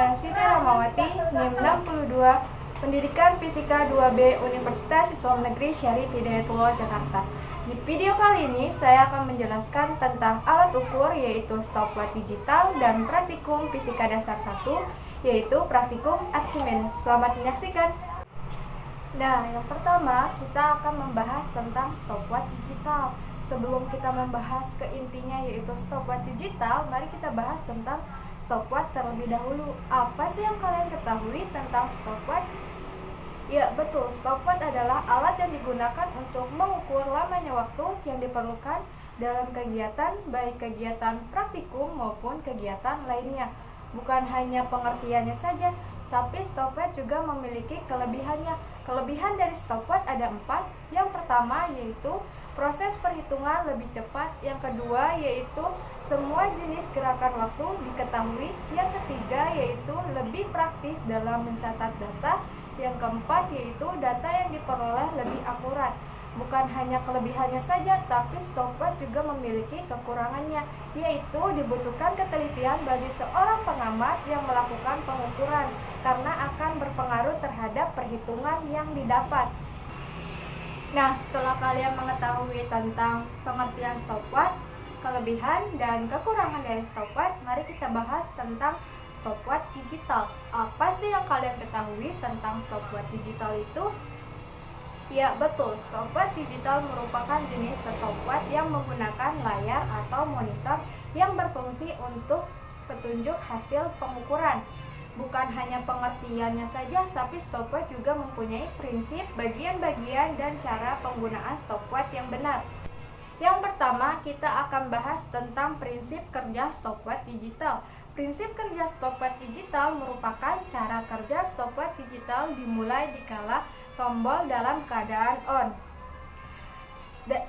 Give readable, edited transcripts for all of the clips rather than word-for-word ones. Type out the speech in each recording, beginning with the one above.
dengan Siti Rahmawati, NIM 62, Pendidikan Fisika 2B Universitas Islam Negeri Syarif Hidayatullah Jakarta. Di video kali ini saya akan menjelaskan tentang alat ukur yaitu stopwatch digital dan praktikum fisika dasar 1 yaitu praktikum Archimedes. Selamat menyaksikan. Nah, yang pertama kita akan membahas tentang stopwatch digital. Sebelum kita membahas ke intinya yaitu stopwatch digital, mari kita bahas tentang stopwatch terlebih dahulu. Apa sih yang kalian ketahui tentang stopwatch? Ya, betul. Stopwatch adalah alat yang digunakan untuk mengukur lamanya waktu yang diperlukan dalam kegiatan, baik kegiatan praktikum maupun kegiatan lainnya. Bukan hanya pengertiannya saja, tapi stopwatch juga memiliki kelebihannya. Kelebihan dari stopwatch ada 4. Yang pertama yaitu proses perhitungan lebih cepat. Yang kedua yaitu semua jenis gerakan waktu diketahui. Yang ketiga yaitu lebih praktis dalam mencatat data. Yang keempat yaitu data yang diperoleh lebih akurat. Bukan hanya kelebihannya saja, tapi stopwatch juga memiliki kekurangannya, yaitu dibutuhkan ketelitian bagi seorang pengamat yang melakukan pengukuran, karena akan berpengaruh terhadap perhitungan yang didapat. Nah, setelah kalian mengetahui tentang pengertian stopwatch, kelebihan dan kekurangan dari stopwatch, mari kita bahas tentang stopwatch digital. Apa sih yang kalian ketahui tentang stopwatch digital itu? Ya, betul. Stopwatch digital merupakan jenis stopwatch yang menggunakan layar atau monitor yang berfungsi untuk petunjuk hasil pengukuran. Bukan hanya pengertiannya saja, tapi stopwatch juga mempunyai prinsip, bagian-bagian, dan cara penggunaan stopwatch yang benar. Yang pertama, kita akan bahas tentang prinsip kerja stopwatch digital. Prinsip kerja stopwatch digital merupakan cara kerja stopwatch digital dimulai dikala tombol dalam keadaan on.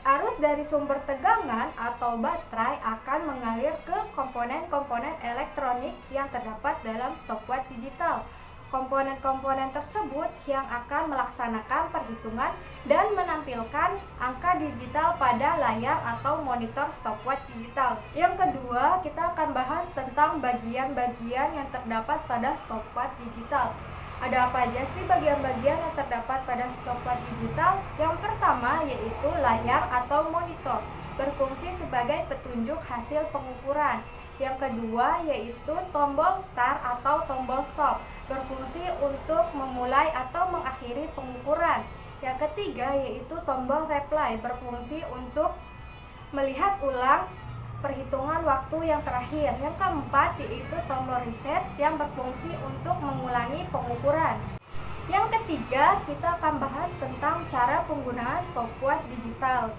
Arus dari sumber tegangan atau baterai akan mengalir ke komponen-komponen elektronik yang terdapat dalam stopwatch digital. Komponen-komponen tersebut yang akan melaksanakan perhitungan dan menampilkan angka digital pada layar atau monitor stopwatch digital. Yang kedua, kita akan bahas tentang bagian-bagian yang terdapat pada stopwatch digital. Ada apa aja sih bagian-bagian yang terdapat pada stopwatch digital? Yang pertama yaitu layar atau monitor, berfungsi sebagai petunjuk hasil pengukuran. Yang kedua yaitu tombol start atau tombol stop, berfungsi untuk memulai atau mengakhiri pengukuran. Yang ketiga yaitu tombol replay, berfungsi untuk melihat ulang perhitungan waktu yang terakhir. Yang keempat yaitu tombol reset yang berfungsi untuk mengulangi pengukuran. Yang ketiga, kita akan bahas tentang cara penggunaan stopwatch digital.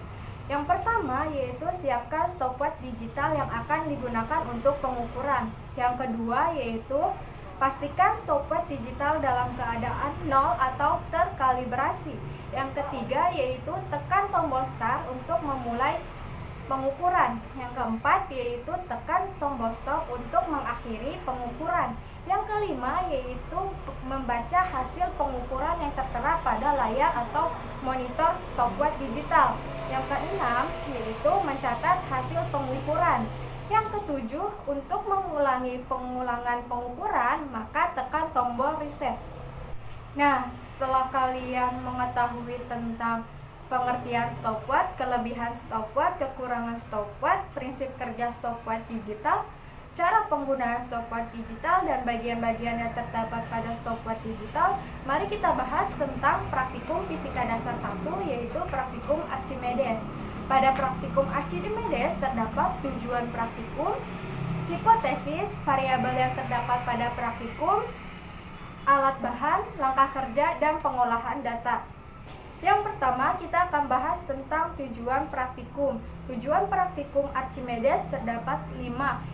Yang pertama yaitu siapkan stopwatch digital yang akan digunakan untuk pengukuran. Yang kedua yaitu pastikan stopwatch digital dalam keadaan nol atau terkalibrasi. Yang ketiga yaitu tekan tombol start untuk memulai pengukuran. Yang keempat yaitu tekan tombol stop untuk mengakhiri pengukuran. Yang kelima yaitu membaca hasil pengukuran yang tertera pada layar atau monitor stopwatch digital. Yang keenam yaitu mencatat hasil pengukuran. Yang ketujuh, untuk mengulangi pengulangan pengukuran, maka tekan tombol reset. Nah, setelah kalian mengetahui tentang pengertian stopwatch, kelebihan stopwatch, kekurangan stopwatch, prinsip kerja stopwatch digital, cara penggunaan stopwatch digital, dan bagian-bagian yang terdapat pada stopwatch digital, mari kita bahas tentang praktikum fisika dasar 1 yaitu praktikum Archimedes. Pada praktikum Archimedes terdapat tujuan praktikum, hipotesis, variabel yang terdapat pada praktikum, alat bahan, langkah kerja, dan pengolahan data. Yang pertama, kita akan bahas tentang tujuan praktikum. Tujuan praktikum Archimedes terdapat 5.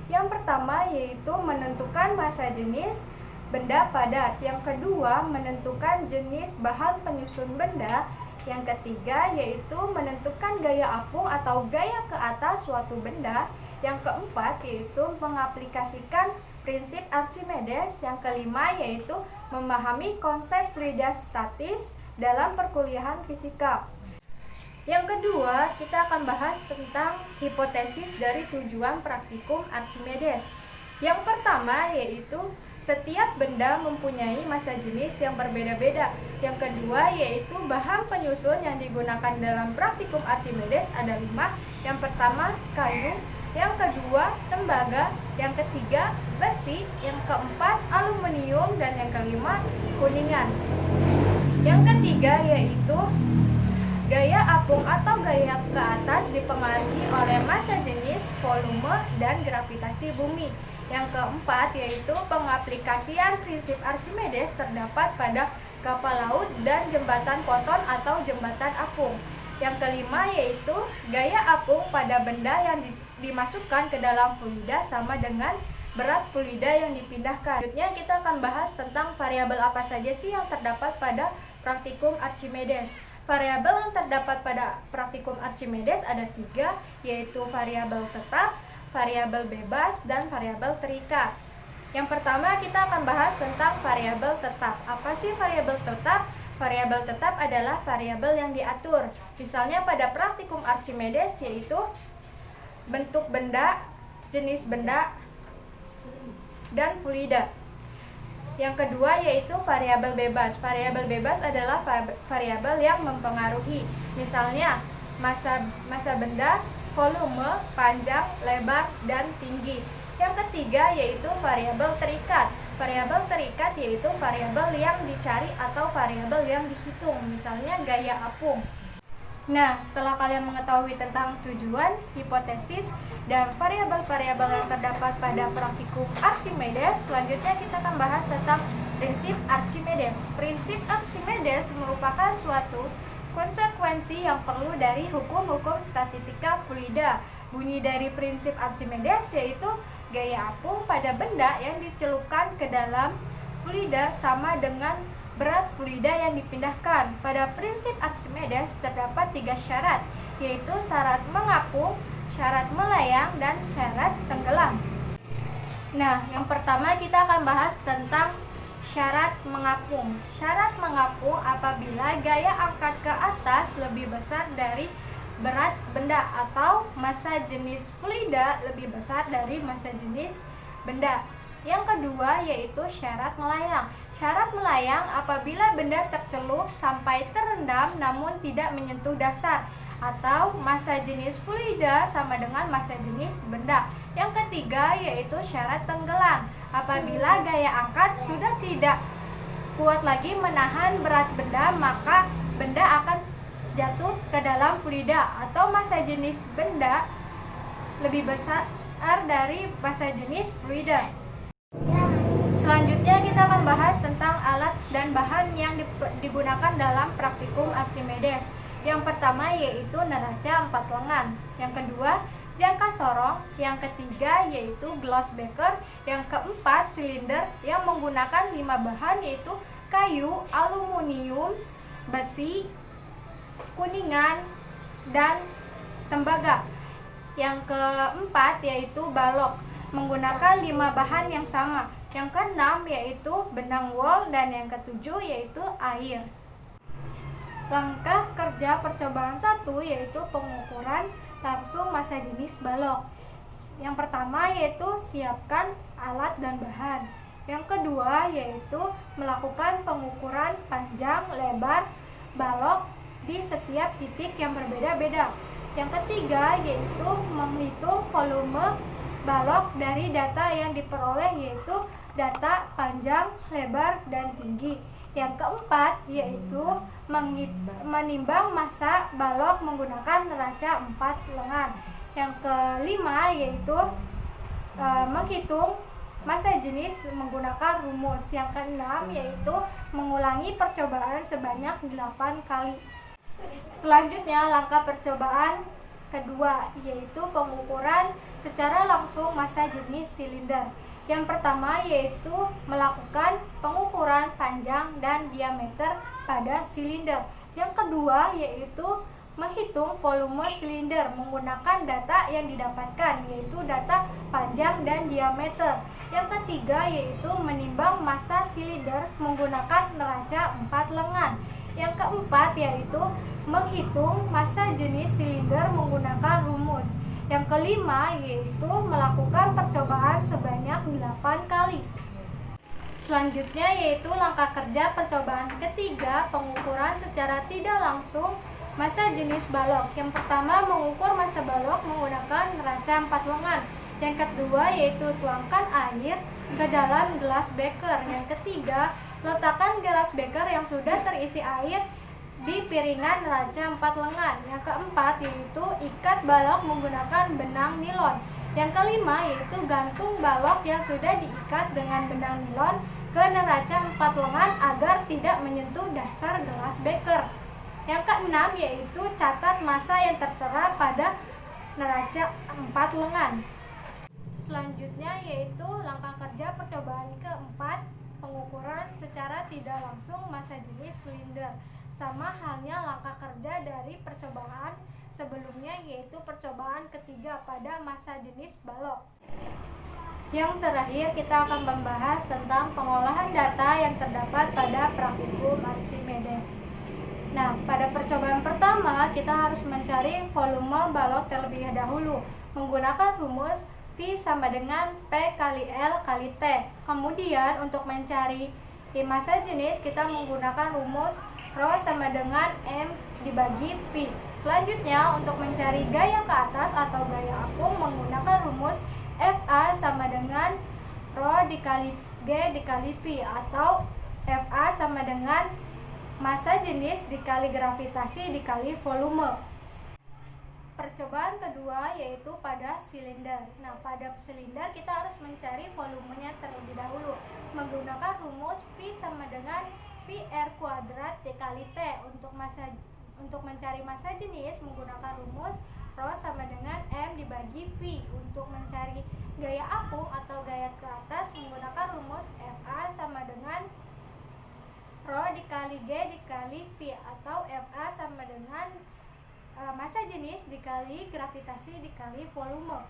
Yang pertama yaitu menentukan massa jenis benda padat. Yang kedua, menentukan jenis bahan penyusun benda. Yang ketiga yaitu menentukan gaya apung atau gaya ke atas suatu benda. Yang keempat yaitu mengaplikasikan prinsip Archimedes. Yang kelima yaitu memahami konsep fluiditas statis dalam perkuliahan fisika. Yang kedua, kita akan bahas tentang hipotesis dari tujuan praktikum Archimedes. Yang pertama yaitu Setiap benda mempunyai massa jenis yang berbeda-beda. Yang kedua yaitu bahan penyusun yang digunakan dalam praktikum Archimedes ada 5. Yang pertama kayu, yang kedua tembaga, yang ketiga besi, yang keempat aluminium, dan yang kelima kuningan. Yang ketiga yaitu gaya apung atau gaya ke atas dipengaruhi oleh massa jenis, volume, dan gravitasi bumi. Yang keempat yaitu pengaplikasian prinsip Archimedes terdapat pada kapal laut dan jembatan Poton atau jembatan apung. Yang kelima yaitu gaya apung pada benda yang dimasukkan ke dalam fluida sama dengan berat fluida yang dipindahkan. Selanjutnya kita akan bahas tentang variabel apa saja sih yang terdapat pada praktikum Archimedes. Variabel yang terdapat pada praktikum Archimedes ada 3, yaitu variabel tetap, variabel bebas, dan variabel terikat. Yang pertama kita akan bahas tentang variabel tetap. Apa sih variabel tetap? Variabel tetap adalah variabel yang diatur. Misalnya pada praktikum Archimedes yaitu bentuk benda, jenis benda, dan fluida. Yang kedua yaitu variabel bebas. Variabel bebas adalah variabel yang mempengaruhi. Misalnya massa benda, volume, panjang, lebar, dan tinggi. Yang ketiga yaitu variabel terikat. Variabel terikat yaitu variabel yang dicari atau variabel yang dihitung. Misalnya gaya apung. Nah, setelah kalian mengetahui tentang tujuan, hipotesis, dan variabel-variabel yang terdapat pada praktikum Archimedes, selanjutnya kita akan bahas tentang prinsip Archimedes. Prinsip Archimedes merupakan suatu konsekuensi yang perlu dari hukum-hukum statistika fluida. Bunyi dari prinsip Archimedes yaitu gaya apung pada benda yang dicelupkan ke dalam fluida sama dengan berat fluida yang dipindahkan. Pada prinsip Archimedes terdapat 3 syarat, yaitu syarat mengapung, syarat melayang, dan syarat tenggelam. Nah, yang pertama kita akan bahas tentang syarat mengapung. Syarat mengapung apabila gaya angkat ke atas lebih besar dari berat benda atau massa jenis fluida lebih besar dari massa jenis benda. Yang kedua yaitu syarat melayang. Syarat melayang apabila benda tercelup sampai terendam namun tidak menyentuh dasar, atau massa jenis fluida sama dengan massa jenis benda. Yang ketiga yaitu syarat tenggelam. Apabila gaya angkat sudah tidak kuat lagi menahan berat benda, maka benda akan jatuh ke dalam fluida atau massa jenis benda lebih besar dari massa jenis fluida. Selanjutnya kita akan bahas tentang alat dan bahan yang digunakan dalam praktikum Archimedes. Yang pertama yaitu neraca 4 lengan. Yang kedua jangka sorong. Yang ketiga yaitu glass beaker. Yang keempat silinder yang menggunakan 5 bahan yaitu kayu, aluminium, besi, kuningan, dan tembaga. Yang keempat yaitu balok menggunakan 5 bahan yang sama. Yang keenam yaitu benang wol, dan yang ketujuh yaitu air. Langkah kerja percobaan 1 yaitu pengukuran langsung massa jenis balok. Yang pertama yaitu siapkan alat dan bahan. Yang kedua yaitu melakukan pengukuran panjang lebar balok di setiap titik yang berbeda-beda. Yang ketiga yaitu menghitung volume balok dari data yang diperoleh yaitu data panjang, lebar, dan tinggi. Yang keempat yaitu menimbang massa balok menggunakan neraca 4 lengan. Yang kelima yaitu menghitung massa jenis menggunakan rumus. Yang keenam yaitu mengulangi percobaan sebanyak 8 kali. Selanjutnya langkah percobaan kedua yaitu pengukuran secara langsung massa jenis silinder. Yang pertama yaitu melakukan pengukuran panjang dan diameter pada silinder. Yang kedua yaitu menghitung volume silinder menggunakan data yang didapatkan yaitu data panjang dan diameter. Yang ketiga yaitu menimbang massa silinder menggunakan neraca 4 lengan. Yang keempat yaitu menghitung massa jenis silinder menggunakan rumus. Yang kelima yaitu melakukan percobaan sebanyak 8 kali. Selanjutnya yaitu langkah kerja percobaan ketiga, pengukuran secara tidak langsung massa jenis balok. Yang pertama, mengukur massa balok menggunakan neraca 4 lengan. Yang kedua yaitu tuangkan air ke dalam gelas beker. Yang ketiga, letakkan gelas beker yang sudah terisi air di piringan neraca 4 lengan. Yang keempat yaitu ikat balok menggunakan benang nilon. Yang kelima yaitu gantung balok yang sudah diikat dengan benang nilon ke neraca 4 lengan agar tidak menyentuh dasar gelas beker. Yang keenam yaitu catat massa yang tertera pada neraca 4 lengan. Selanjutnya yaitu langkah kerja percobaan keempat, pengukuran secara tidak langsung massa jenis silinder. Sama halnya langkah kerja dari percobaan sebelumnya yaitu percobaan ketiga pada massa jenis balok. Yang terakhir kita akan membahas tentang pengolahan data yang terdapat pada praktikum Archimedes. Nah, pada percobaan pertama kita harus mencari volume balok terlebih dahulu menggunakan rumus V sama dengan P kali L kali T. Kemudian untuk mencari massa jenis kita menggunakan rumus Rho sama dengan M dibagi V. Selanjutnya untuk mencari gaya ke atas atau gaya apung menggunakan rumus FA sama dengan Rho dikali G dikali V atau FA sama dengan massa jenis dikali gravitasi dikali volume. Percobaan kedua yaitu pada silinder. Nah, pada silinder kita harus mencari volumenya terlebih dahulu menggunakan rumus V sama dengan PR kuadrat dikali T. Untuk mencari massa jenis menggunakan rumus Rho sama dengan M dibagi V. Untuk mencari gaya apung atau gaya ke atas menggunakan rumus FA sama dengan Rho dikali G dikali V atau FA sama dengan massa jenis dikali gravitasi dikali volume.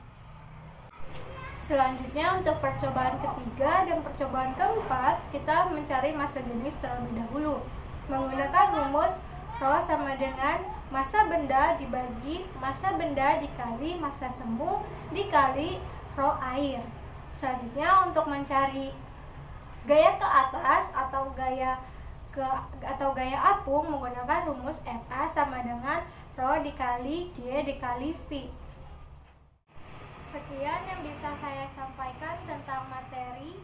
Selanjutnya untuk percobaan ketiga dan percobaan keempat kita mencari massa jenis terlebih dahulu menggunakan rumus Rho sama dengan massa benda dibagi massa benda dikali massa semu dikali Rho air. Selanjutnya untuk mencari gaya ke atas atau gaya apung menggunakan rumus FA sama dengan Rho dikali G dikali V. Sekian yang bisa saya sampaikan tentang materi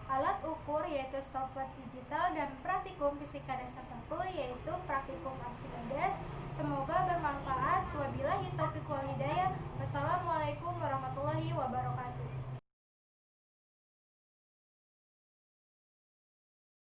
alat ukur yaitu stopwatch digital dan praktikum fisika dasar 1 yaitu